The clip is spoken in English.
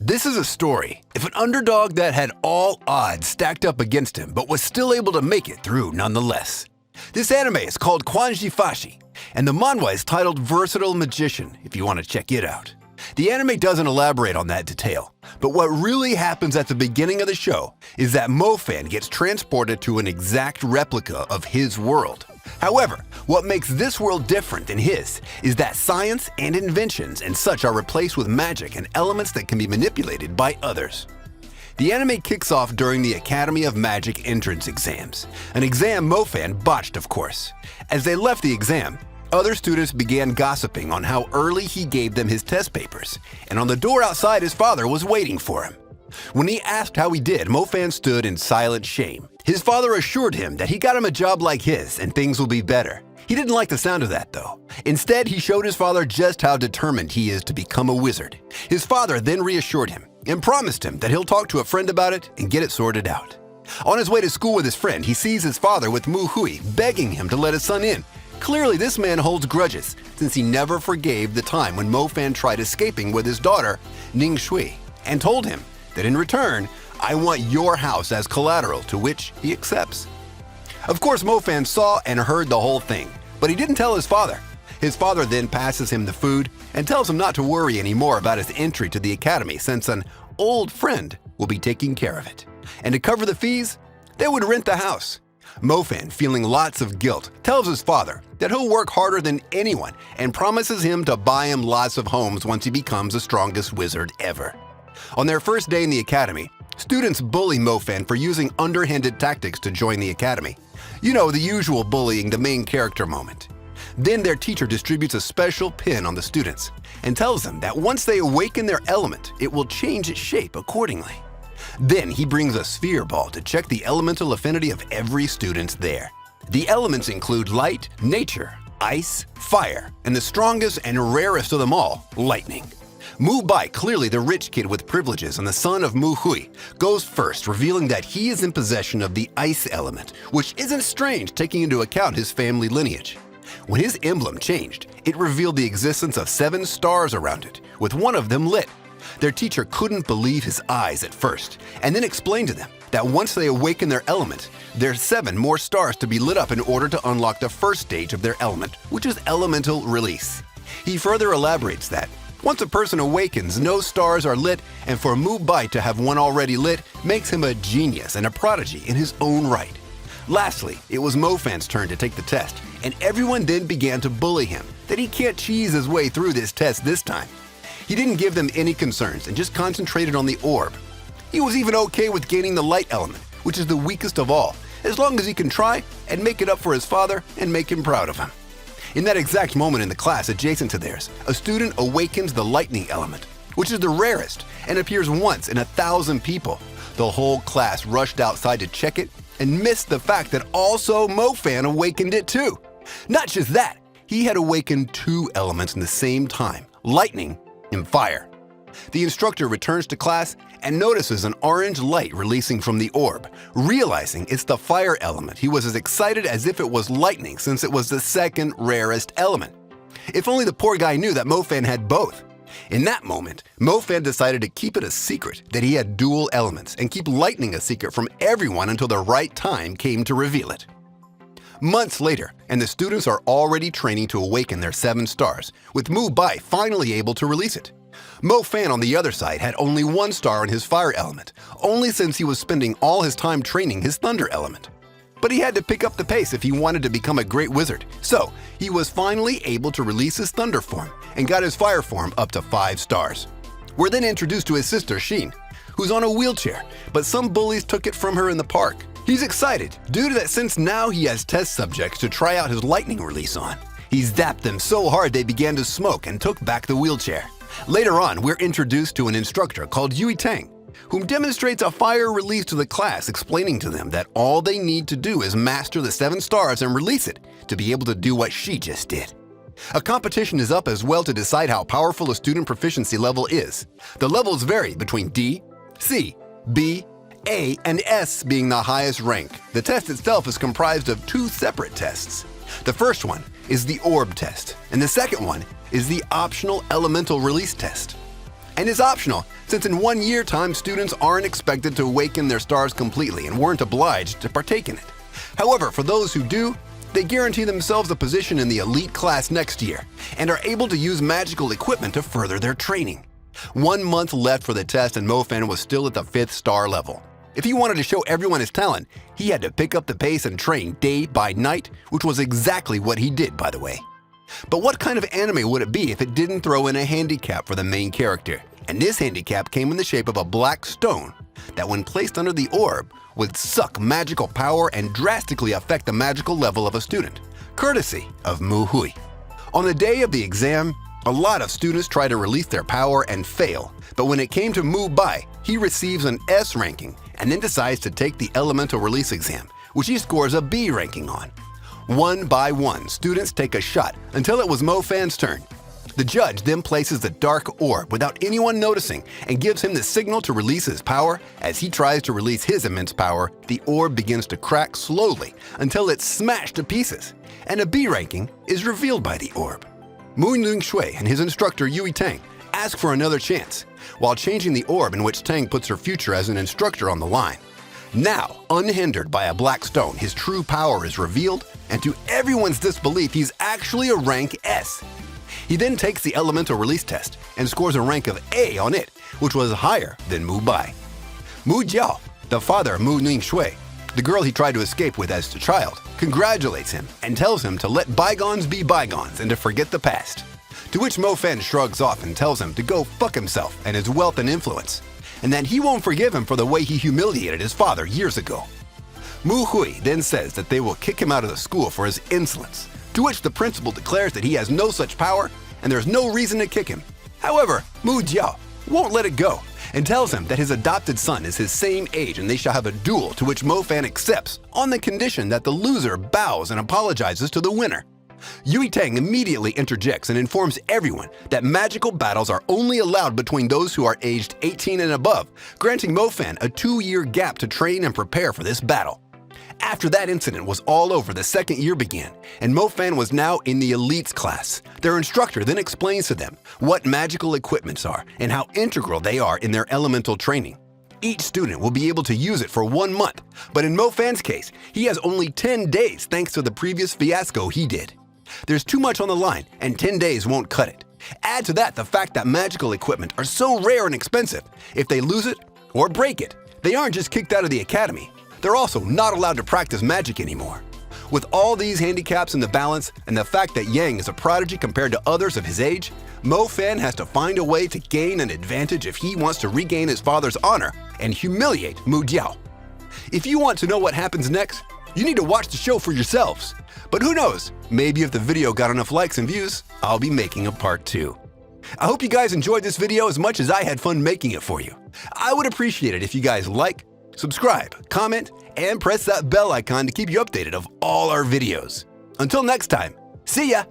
This is a story of an underdog that had all odds stacked up against him but was still able to make it through nonetheless. This anime is called Quanzhi Fashi, and the manhwa is titled Versatile Magician if you want to check it out. The anime doesn't elaborate on that detail, but what really happens at the beginning of the show is that Mofan gets transported to an exact replica of his world. However, what makes this world different than his is that science and inventions and such are replaced with magic and elements that can be manipulated by others. The anime kicks off during the Academy of Magic entrance exams, an exam Mofan botched, of course. As they left the exam, other students began gossiping on how early he gave them his test papers, and on the door outside his father was waiting for him. When he asked how he did, Mofan stood in silent shame. His father assured him that he got him a job like his and things will be better. He didn't like the sound of that though. Instead, he showed his father just how determined he is to become a wizard. His father then reassured him and promised him that he'll talk to a friend about it and get it sorted out. On his way to school with his friend, he sees his father with Mu Hui begging him to let his son in. Clearly, this man holds grudges since he never forgave the time when Mofan tried escaping with his daughter, Ning Shui, and told him that in return, I want your house as collateral, to which he accepts. Of course, Mofan saw and heard the whole thing, but he didn't tell his father. His father then passes him the food and tells him not to worry anymore about his entry to the academy since an old friend will be taking care of it. And to cover the fees, they would rent the house. Mofan, feeling lots of guilt, tells his father that he'll work harder than anyone and promises him to buy him lots of homes once he becomes the strongest wizard ever. On their first day in the academy, students bully Mofan for using underhanded tactics to join the academy. You know, the usual bullying the main character moment. Then their teacher distributes a special pin on the students and tells them that once they awaken their element, it will change its shape accordingly. Then he brings a sphere ball to check the elemental affinity of every student there. The elements include light, nature, ice, fire, and the strongest and rarest of them all, lightning. Mu Bai, clearly the rich kid with privileges and the son of Mu Hui, goes first, revealing that he is in possession of the ice element, which isn't strange taking into account his family lineage. When his emblem changed, it revealed the existence of 7 stars around it, with one of them lit. Their teacher couldn't believe his eyes at first, and then explained to them that once they awaken their element, there's 7 more stars to be lit up in order to unlock the first stage of their element, which is elemental release. He further elaborates that once a person awakens, no stars are lit, and for Mu Bai to have one already lit makes him a genius and a prodigy in his own right. Lastly, it was Mofan's turn to take the test, and everyone then began to bully him that he can't cheese his way through this test this time. He didn't give them any concerns and just concentrated on the orb. He was even okay with gaining the light element, which is the weakest of all, as long as he can try and make it up for his father and make him proud of him. In that exact moment in the class adjacent to theirs, a student awakens the lightning element, which is the rarest and appears once in 1,000 people. The whole class rushed outside to check it and missed the fact that also Mofan awakened it too. Not just that, he had awakened 2 elements in the same time, lightning and fire. The instructor returns to class and notices an orange light releasing from the orb. Realizing it's the fire element, he was as excited as if it was lightning since it was the second rarest element. If only the poor guy knew that Mofan had both. In that moment, Mofan decided to keep it a secret that he had dual elements and keep lightning a secret from everyone until the right time came to reveal it. Months later, and the students are already training to awaken their 7 stars, with Mu Bai finally able to release it. Mofan on the other side had only 1 star in his fire element, only since he was spending all his time training his thunder element. But he had to pick up the pace if he wanted to become a great wizard, so he was finally able to release his thunder form and got his fire form up to 5 stars. We're then introduced to his sister Xin, who's on a wheelchair, but some bullies took it from her in the park. He's excited due to that since now he has test subjects to try out his lightning release on. He zapped them so hard they began to smoke and took back the wheelchair. Later on, we're introduced to an instructor called Yui Tang, whom demonstrates a fire release to the class, explaining to them that all they need to do is master the 7 stars and release it to be able to do what she just did. A competition is up as well to decide how powerful a student proficiency level is. The levels vary between D, C, B, A, and S being the highest rank. The test itself is comprised of 2 separate tests. The first one is the orb test, and the second one is the optional elemental release test. and is optional since in 1 year time students aren't expected to awaken their stars completely and weren't obliged to partake in it. However, for those who do, they guarantee themselves a position in the elite class next year and are able to use magical equipment to further their training. 1 month left for the test and Mofan was still at the 5th star level. If he wanted to show everyone his talent, he had to pick up the pace and train day by night, which was exactly what he did, by the way. But what kind of anime would it be if it didn't throw in a handicap for the main character? And this handicap came in the shape of a black stone that, when placed under the orb, would suck magical power and drastically affect the magical level of a student, courtesy of Mu Hui. On the day of the exam, a lot of students try to release their power and fail, but when it came to Mu Bai, he receives an S ranking and then decides to take the elemental release exam, which he scores a B ranking on. 1 by 1, students take a shot until it was Mofan's turn. The judge then places the dark orb without anyone noticing and gives him the signal to release his power. As he tries to release his immense power, the orb begins to crack slowly until it's smashed to pieces, and a B ranking is revealed by the orb. Mu Ning Shui and his instructor Yui Tang ask for another chance, while changing the orb in which Tang puts her future as an instructor on the line. Now, unhindered by a black stone, his true power is revealed, and to everyone's disbelief, he's actually a rank S. He then takes the elemental release test and scores a rank of A on it, which was higher than Mu Bai. Mu Jiao, the father of Mu Ning Shui, the girl he tried to escape with as a child, congratulates him and tells him to let bygones be bygones and to forget the past. To which Mofan shrugs off and tells him to go fuck himself and his wealth and influence, and that he won't forgive him for the way he humiliated his father years ago. Mu Hui then says that they will kick him out of the school for his insolence, to which the principal declares that he has no such power and there's no reason to kick him. However, Mu Jiao won't let it go and tells him that his adopted son is his same age and they shall have a duel, to which Mofan accepts on the condition that the loser bows and apologizes to the winner. Yui Tang immediately interjects and informs everyone that magical battles are only allowed between those who are aged 18 and above, granting Mofan a 2-year gap to train and prepare for this battle. After that incident was all over, the 2nd year began, and Mofan was now in the elites class. Their instructor then explains to them what magical equipments are and how integral they are in their elemental training. Each student will be able to use it for 1 month, but in Mofan's case, he has only 10 days thanks to the previous fiasco he did. There's too much on the line, and 10 days won't cut it. Add to that the fact that magical equipment are so rare and expensive. If they lose it or break it, they aren't just kicked out of the academy. They're also not allowed to practice magic anymore. With all these handicaps in the balance and the fact that Yang is a prodigy compared to others of his age, Mofan has to find a way to gain an advantage if he wants to regain his father's honor and humiliate Mu Jiao. If you want to know what happens next, you need to watch the show for yourselves. But who knows, maybe if the video got enough likes and views, I'll be making a part 2. I hope you guys enjoyed this video as much as I had fun making it for you. I would appreciate it if you guys like, subscribe, comment, and press that bell icon to keep you updated of all our videos. Until next time, see ya!